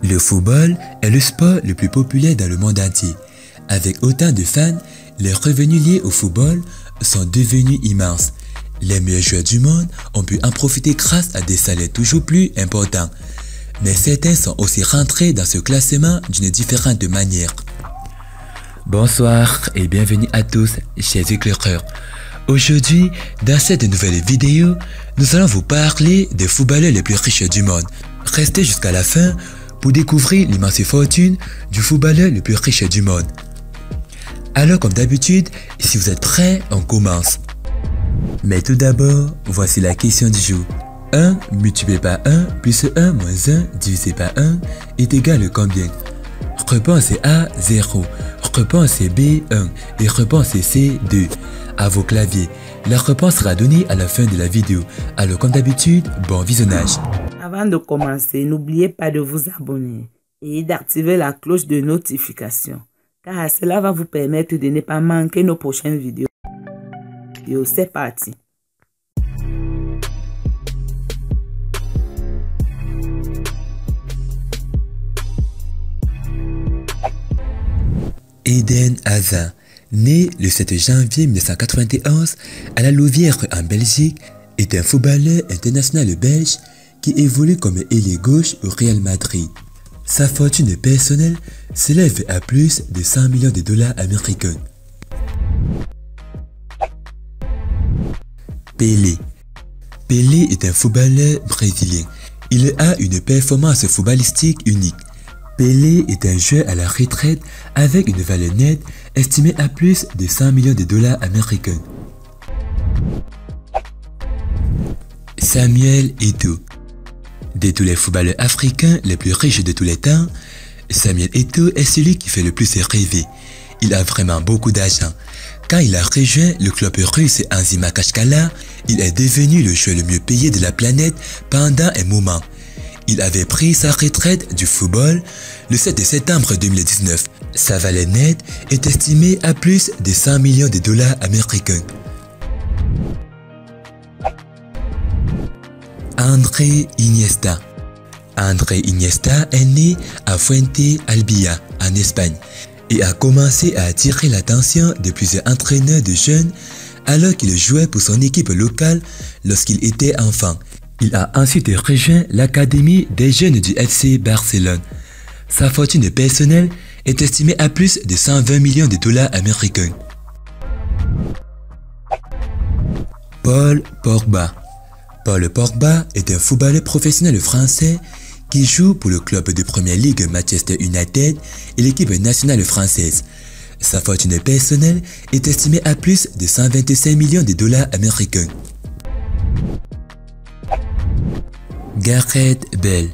Le football est le sport le plus populaire dans le monde entier. Avec autant de fans, les revenus liés au football sont devenus immenses. Les meilleurs joueurs du monde ont pu en profiter grâce à des salaires toujours plus importants. Mais certains sont aussi rentrés dans ce classement d'une différente manière. Bonsoir et bienvenue à tous, chers éclaireurs. Aujourd'hui, dans cette nouvelle vidéo, nous allons vous parler des footballeurs les plus riches du monde. Restez jusqu'à la fin pour découvrir l'immense fortune du footballeur le plus riche du monde. Alors comme d'habitude, si vous êtes prêts, on commence. Mais tout d'abord, voici la question du jour. 1 multiplié par 1 plus 1 moins 1 divisé par 1 est égal à combien? Réponse A, 0. Réponse B, 1. Et réponse C, 2. À vos claviers. La réponse sera donnée à la fin de la vidéo. Alors comme d'habitude, bon visionnage. Avant de commencer, n'oubliez pas de vous abonner et d'activer la cloche de notification, car cela va vous permettre de ne pas manquer nos prochaines vidéos. C'est parti. Eden Hazard, né le 7 janvier 1991 à la Louvière en Belgique, est un footballeur international belge qui évolue comme ailier gauche au Real Madrid. Sa fortune personnelle s'élève à plus de 100 millions de dollars américains. Pelé. Pelé est un footballeur brésilien. Il a une performance footballistique unique. Pelé est un joueur à la retraite avec une valeur nette estimée à plus de 100 millions de dollars américains. Samuel Eto'o. De tous les footballeurs africains les plus riches de tous les temps, Samuel Eto'o est celui qui fait le plus rêver. Il a vraiment beaucoup d'argent. Quand il a rejoint le club russe Anzhi Makachkala, il est devenu le joueur le mieux payé de la planète pendant un moment. Il avait pris sa retraite du football le 7 septembre 2019. Sa valeur nette est estimée à plus de 100 millions de dollars américains. André Iniesta. André Iniesta est né à Fuente Albilla, en Espagne, et a commencé à attirer l'attention de plusieurs entraîneurs de jeunes alors qu'il jouait pour son équipe locale lorsqu'il était enfant. Il a ensuite rejoint l'académie des jeunes du FC Barcelone. Sa fortune personnelle est estimée à plus de 120 millions de dollars américains. Paul Pogba. Paul Pogba est un footballeur professionnel français qui joue pour le club de première ligue Manchester United et l'équipe nationale française. Sa fortune personnelle est estimée à plus de 125 millions de dollars américains. Gareth Bale.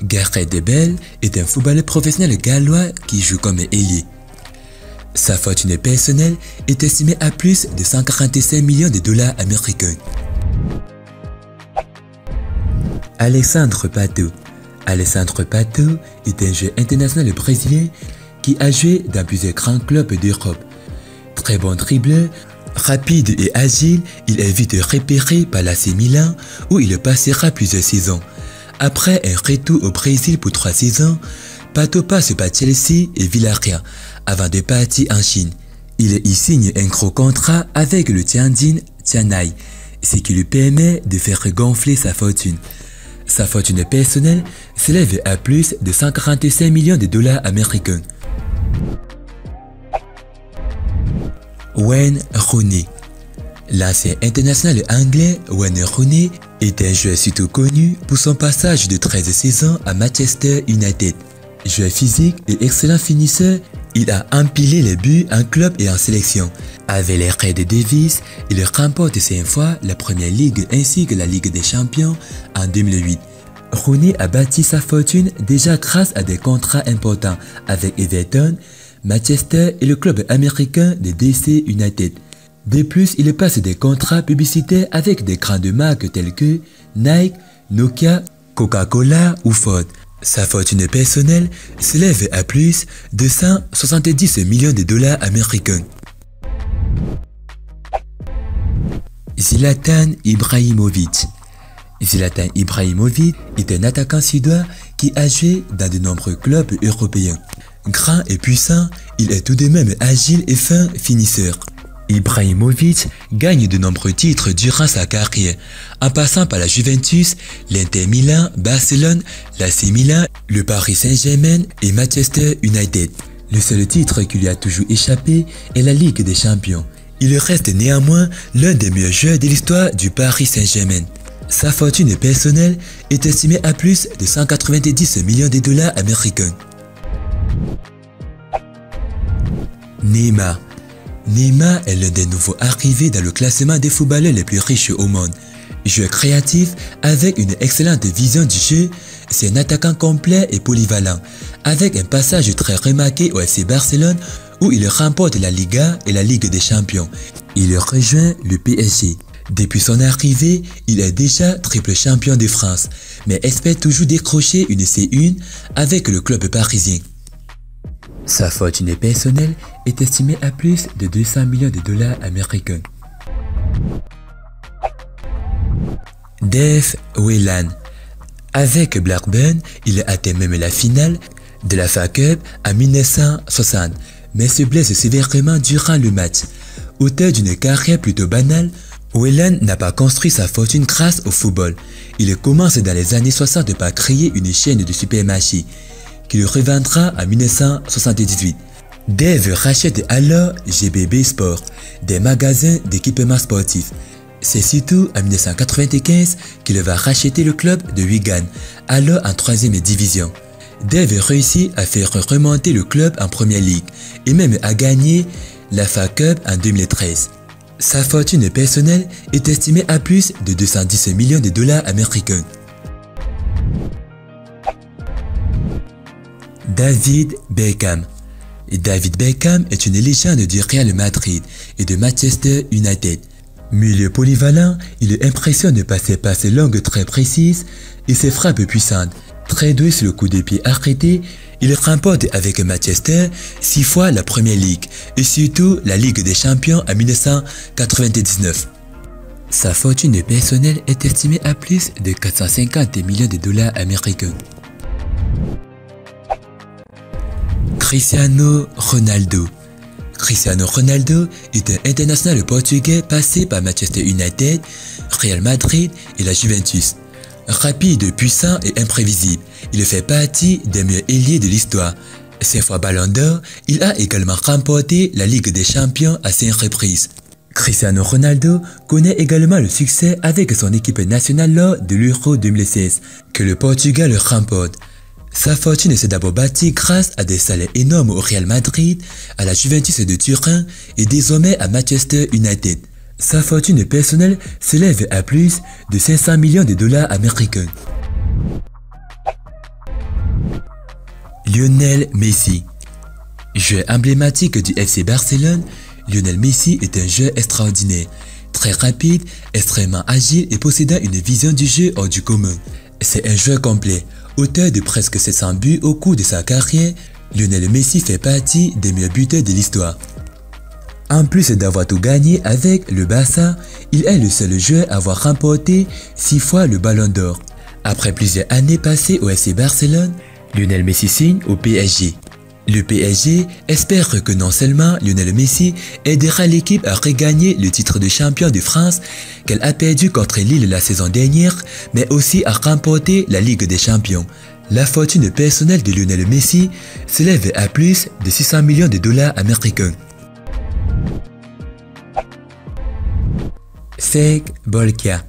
Gareth Bale est un footballeur professionnel gallois qui joue comme ailier. Sa fortune personnelle est estimée à plus de 145 millions de dollars américains. Alexandre Pato. Alexandre Pato est un joueur international brésilien qui a joué dans plusieurs grands clubs d'Europe. Très bon dribbleur, rapide et agile, il est vite repéré par l'AC Milan où il passera plusieurs saisons. Après un retour au Brésil pour 3 saisons, Pato passe par Chelsea et Villarreal avant de partir en Chine. Il y signe un gros contrat avec le Tianjin Tianai, ce qui lui permet de faire gonfler sa fortune. Sa fortune personnelle s'élève à plus de 145 millions de dollars américains. Wayne Rooney. L'ancien international anglais Wayne Rooney est un joueur surtout connu pour son passage de 13 saisons à Manchester United. Joueur physique et excellent finisseur, il a empilé les buts en club et en sélection. Avec les Red Devils, il remporte 5 fois la Première Ligue ainsi que la Ligue des Champions en 2008. Rooney a bâti sa fortune déjà grâce à des contrats importants avec Everton, Manchester et le club américain de DC United. De plus, il passe des contrats publicitaires avec des grandes marques telles que Nike, Nokia, Coca-Cola ou Ford. Sa fortune personnelle s'élève à plus de 170 millions de dollars américains. Zlatan Ibrahimovic. Zlatan Ibrahimovic est un attaquant suédois qui a joué dans de nombreux clubs européens. Grand et puissant, il est tout de même agile et fin finisseur. Ibrahimovic gagne de nombreux titres durant sa carrière, en passant par la Juventus, l'Inter Milan, Barcelone, l'AC Milan, le Paris Saint-Germain et Manchester United. Le seul titre qui lui a toujours échappé est la Ligue des Champions. Il reste néanmoins l'un des meilleurs joueurs de l'histoire du Paris Saint-Germain. Sa fortune personnelle est estimée à plus de 190 millions de dollars américains. Neymar. Neymar est l'un des nouveaux arrivés dans le classement des footballeurs les plus riches au monde. Joueur créatif avec une excellente vision du jeu, c'est un attaquant complet et polyvalent, avec un passage très remarqué au FC Barcelone où il remporte la Liga et la Ligue des Champions. Il rejoint le PSG. Depuis son arrivée, il est déjà triple champion de France, mais espère toujours décrocher une C1 avec le club parisien. Sa fortune personnelle est estimée à plus de 200 millions de dollars américains. Dave Whelan. Avec Blackburn, il atteint même la finale de la FA Cup en 1960, mais se blesse sévèrement durant le match. Auteur d'une carrière plutôt banale, Whelan n'a pas construit sa fortune grâce au football. Il commence dans les années 60 par créer une chaîne de supermarchés qu'il revendra en 1978. Dave rachète alors GBB Sport, des magasins d'équipements sportifs. C'est surtout en 1995 qu'il va racheter le club de Wigan, alors en 3e division. Dave réussit à faire remonter le club en Première Ligue et même à gagner la FA Cup en 2013. Sa fortune personnelle est estimée à plus de 210 millions de dollars américains. David Beckham. David Beckham est une légende du Real Madrid et de Manchester United. Milieu polyvalent, il impressionne par ses passes longues très précises et ses frappes puissantes. Très doué sur le coup de pied arrêté, il remporte avec Manchester 6 fois la Première Ligue et surtout la Ligue des Champions en 1999. Sa fortune personnelle est estimée à plus de 450 millions de dollars américains. Cristiano Ronaldo. Cristiano Ronaldo est un international portugais passé par Manchester United, Real Madrid et la Juventus. Rapide, puissant et imprévisible, il fait partie des meilleurs ailiers de l'histoire. 5 fois Ballon d'Or, il a également remporté la Ligue des Champions à 5 reprises. Cristiano Ronaldo connaît également le succès avec son équipe nationale lors de l'Euro 2016, que le Portugal remporte. Sa fortune s'est d'abord bâtie grâce à des salaires énormes au Real Madrid, à la Juventus de Turin et désormais à Manchester United. Sa fortune personnelle s'élève à plus de 500 millions de dollars américains. Lionel Messi. Joueur emblématique du FC Barcelone, Lionel Messi est un joueur extraordinaire, très rapide, extrêmement agile et possédant une vision du jeu hors du commun. C'est un joueur complet. Auteur de presque 700 buts au cours de sa carrière, Lionel Messi fait partie des meilleurs buteurs de l'histoire. En plus d'avoir tout gagné avec le Barça, il est le seul joueur à avoir remporté 6 fois le Ballon d'Or. Après plusieurs années passées au FC Barcelone, Lionel Messi signe au PSG. Le PSG espère que non seulement Lionel Messi aidera l'équipe à regagner le titre de champion de France qu'elle a perdu contre Lille la saison dernière, mais aussi à remporter la Ligue des Champions. La fortune personnelle de Lionel Messi s'élève à plus de 600 millions de dollars américains. Serge Bolka.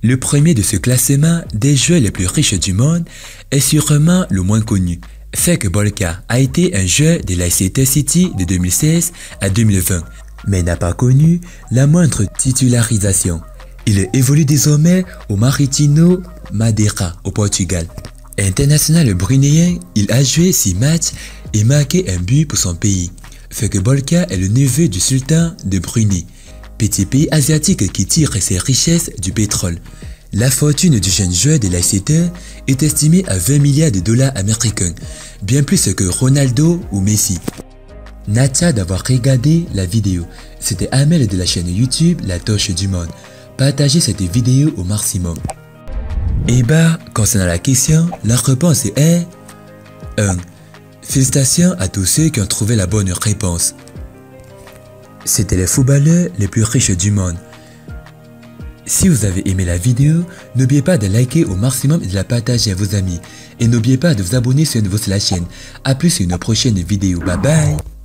Le premier de ce classement des joueurs les plus riches du monde est sûrement le moins connu. Serge Bolka a été un joueur de Leicester City de 2016 à 2020, mais n'a pas connu la moindre titularisation. Il évolue désormais au Maritino Madeira au Portugal. International brunéen, il a joué 6 matchs et marqué un but pour son pays. Serge Bolka est le neveu du sultan de Brunei, petit pays asiatique qui tire ses richesses du pétrole. La fortune du jeune joueur de Leicester est estimée à 20 milliards de dollars américains, bien plus que Ronaldo ou Messi. Natia d'avoir regardé la vidéo. C'était Amel de la chaîne YouTube La Torche du Monde. partagez cette vidéo au maximum. Et bah, concernant la question, la réponse est 1. Félicitations à tous ceux qui ont trouvé la bonne réponse. C'était les footballeurs les plus riches du monde. Si vous avez aimé la vidéo, n'oubliez pas de liker au maximum et de la partager à vos amis. Et n'oubliez pas de vous abonner sur la chaîne. A plus sur une prochaine vidéo. Bye bye.